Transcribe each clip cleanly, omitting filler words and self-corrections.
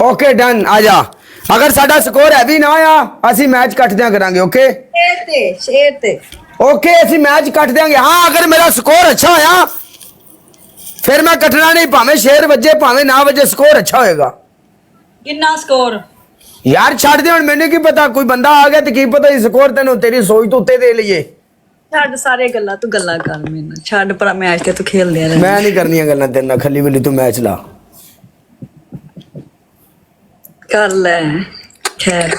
Okay done आ जा। अगर साडा स्कोर हैवी ना आया असी मैच कट दिया करांगे। ओके शेर ते ओके असी मैच कट देंगे। हाँ अगर मेरा स्कोर अच्छा होया फिर मैं कटना नहीं, भावे शेर वजे भावे ना वजे, स्कोर अच्छा होएगा। किन्ना स्कोर यार छड़ दे, मैंने की पता कोई बंदा आ गया तो की पता स्कोर तेन तेरी सोच तो उत्ते दे लिए। छड़ सारे गल्ला तू गल्ला कर मेरे नाल छड़ पर मैच ते तू खेल लिया मैं नहीं करनी गल्लां तेरे नाल, खली वली तू मैच ला। कर ले खैर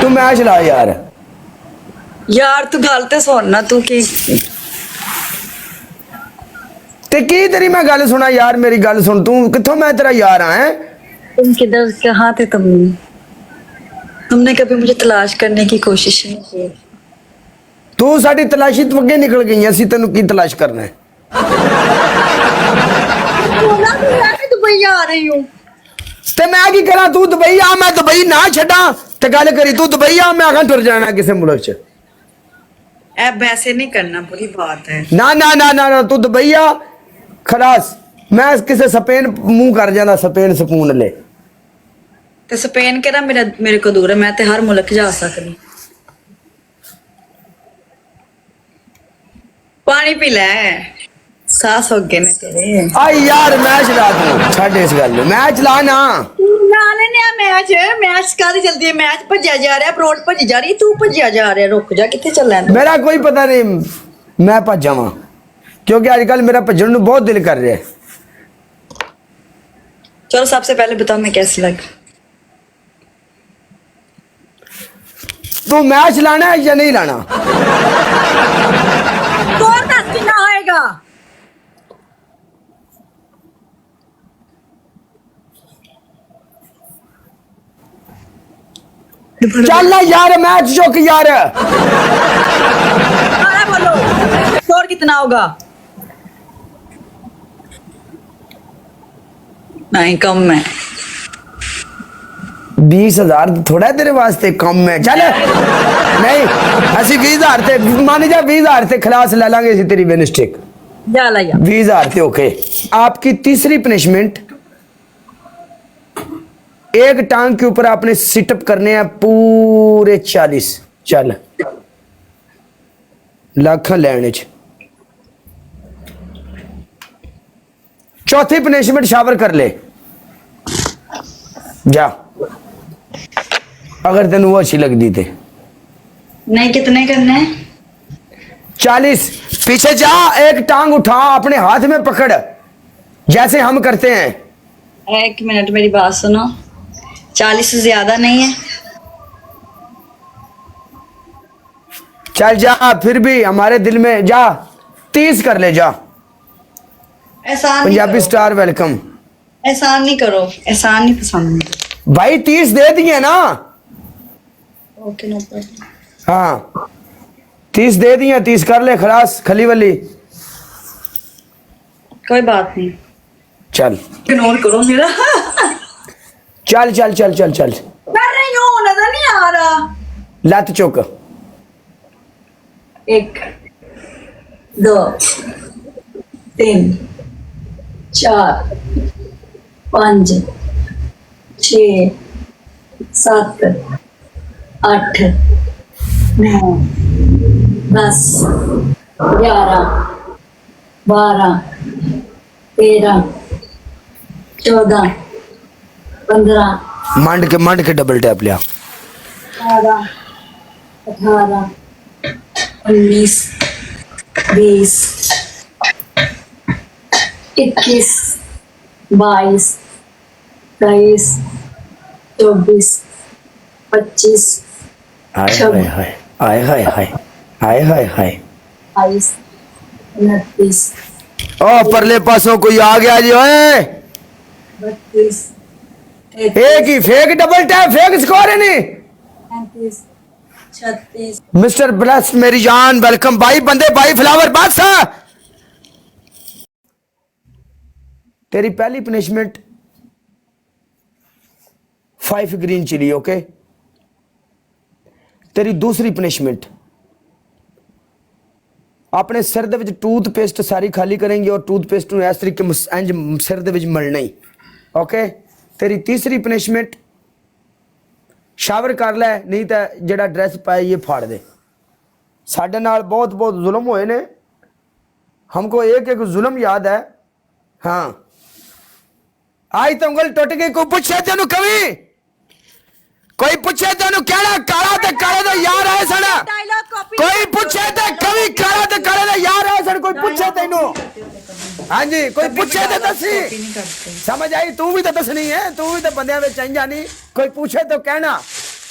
तू मैच ला यार। यार तू गल ते सुन ना तू की ते की तेरी मैं गल सुना यार, मेरी गल सुन, तू कित्थों मैं तेरा यार हाँ है? तुम किधर कहाँ थे तुमने कभी मुझे तलाश करने की कोशिश नहीं की। तू साडी तलाशी तो अगे निकल गई, असी तेन की तलाश करना है? दुबई आ रही हूँ ते मैं की करा, तू दुबई आ मैं दुबई ना छड़ा ते गल करी, तू दुबई आ मैं आखा टुर जाना किसी मुल्क च। ऐब वैसे नहीं करना, बुरी बात है। ना ना ना ना, ना तू दुबई आ खलास, मैं किसी स्पेन मुंह कर जाना, स्पेन स्पून ले। ते स्पेन केड़ा मेरे को दूर है, मैं ते हर मुल्क जा सकनी। पानी पी ले, सांस हो गए ने तेरे। आई यार मैच ला, तू छड़ इस गल नूं, मैच ला ना। नाले ने मैच मैच कादी जल्दी है, मैच भज्या जा रहा है, ब्रोड भजी जा रही है, तू भज्या जा रहा है, रुक जा किथे चलना है। मेरा कोई पता नहीं मैं भज जावां, क्योंकि आजकल मेरा भजन नूं बहुत दिल कर रहा है। चलो सबसे पहले बताओ मैं कैसी लग। तू मैच लाना है या नहीं लाना? स्कोर दस कितना होएगा? चल ना यार मैच चुक यार। बोलो स्कोर कितना होगा? नहीं कम है। 20,000 थोड़ा है तेरे वास्ते, कम है। चल नहीं असि 20,000 थे, मान जा 20,000 थे खलास ले लांगे इसी तेरी विन स्टिक। जा ला यार 20,000 थे। ओके आपकी तीसरी पनिशमेंट, एक टांग के ऊपर आपने सिटअप करने हैं पूरे 40। चल लाखा लैने च। चौथी पनिशमेंट शावर कर ले जा, अगर तेन वो अच्छी लगती थे। नहीं कितने करने हैं? 40। पीछे जा, एक टांग उठा अपने हाथ में पकड़ जैसे हम करते हैं। एक मिनट मेरी बात सुनो, 40 से ज्यादा नहीं है। चल जा, फिर भी हमारे दिल में जा, 30 कर ले जा। एहसान नहीं पंजाबी करो, स्टार वेलकम। एहसान नहीं करो, एहसान नहीं पसंद मुझे। भाई 30 दे दिए ना। Okay no problem. हाँ 30 दे दिए, 30 कर ले खलास, खली वली। कोई बात नहीं, चल इग्नोर करो मेरा। चल चल चल चल चल, कर रही हूँ, नजर नहीं आ रहा। लत चुक। 1 2 3 4 5 6 7 8 9 10 11 12 13 14 15 मंड के डबल टैप लिया। 17 18 19 20 21 22 23 24 25 हाय हाय हाय हाय हाय हाय हाय हाय हाय। 28 29 ओ परले पासों कोई आ गया जी ओए। 32 एक ही fake double tap, fake score है नहीं। 35 36 मिस्टर ब्लस मेरी जान वेलकम। भाई बंदे भाई फ्लावर बादशाह। तेरी पहली पनिशमेंट 5 ग्रीन चिली। ओके तेरी दूसरी पनिशमेंट अपने सिर दे विच टूथपेस्ट सारी खाली करेंगे और टूथपेस्ट नूं इस तरीके इंज सिर दे विच मलना ही। ओके, तेरी तीसरी पनिशमेंट, शावर कर लै, नहीं तो जेड़ा ड्रैस पाई ये फाड़ दे। साडे नाल बहुत बहुत जुल्म होए ने, हमको एक एक जुल्म याद है। हाँ, आज तो उंगल टुट गई। कोई पूछे तेनू कवि, कोई पूछे तेनू कहना काला ते काले दे यार है सन। डायलॉग कॉपी कोई पूछे ते कवि काला ते काले दे यार है सन। कोई पूछे तेनू, हाँ जी, कोई पूछे तो दसी। समझ आई? तू भी तो दसनी है, तू भी तो बंदियां में चंज जानी। कोई पूछे तो कहना,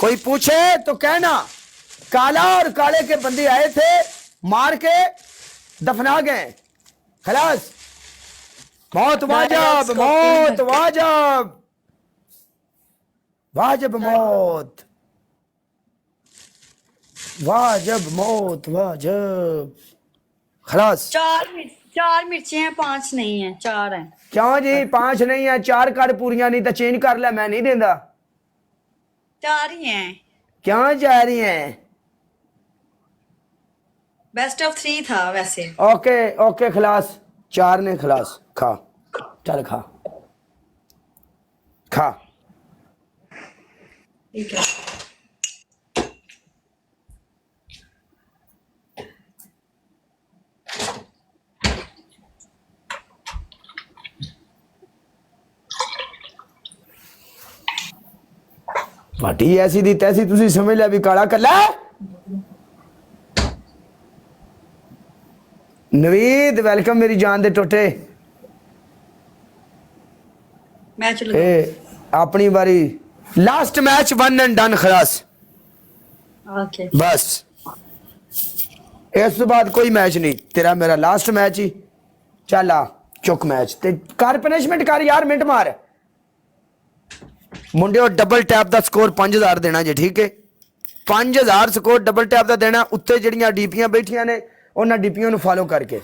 कोई पूछे तो कहना। काला और काले के बंदे आए थे, मार के दफना गए, खलास। मौत वाजब, मौत वाजब, वाजब मौत, वाजब मौत, वाजब, खलास। चार मिर्चें हैं, 5 नहीं है, 4 हैं। क्यों जी 5 नहीं है? 4 कर पूरियां, नहीं तो चेंज कर ले, मैं नहीं देंदा। 4 ही हैं। क्यों जा रही हैं? बेस्ट ऑफ 3 था वैसे। ओके ओके, खलास, 4 ने खलास। खा, चल खा, खा। ठीक है। पार्टी ऐसी दी तैसी तुसी समझ लिया भी काला कर लै। नवीद वेलकम मेरी जान दे टोटे। मैच ए अपनी बारी, लास्ट मैच 1 एंड डन, खलास। ओके, बस इस तो बाद कोई मैच नहीं, तेरा मेरा लास्ट मैच ही। चल आ चुक मैच ते कर, पनिशमेंट कर यार, मिनट मार। मुंडे डबल टैप का स्कोर 5000 देना जी, ठीक है? 5000 स्कोर डबल टैप का देना। उत्ते जड़ियां डीपियां बैठियां ने, उन्होंने डीपियां नूं फॉलो करके।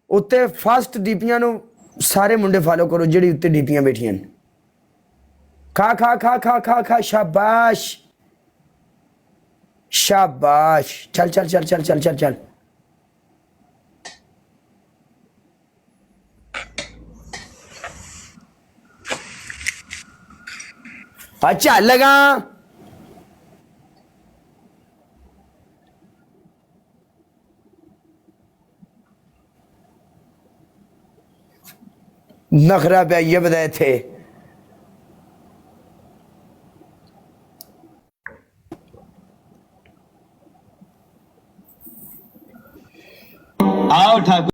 उत्ते फर्स्ट डीपियां नूं सारे मुंडे फॉलो करो, जिहड़ी उत्ते डीपियां बैठियां ने। खा खा खा खा खा खा, शाबाश शाबाश। चल चल चल चल चल चल चल। अच्छा लगा। नखरा पे ये बताए थे। आओ ठाकुर।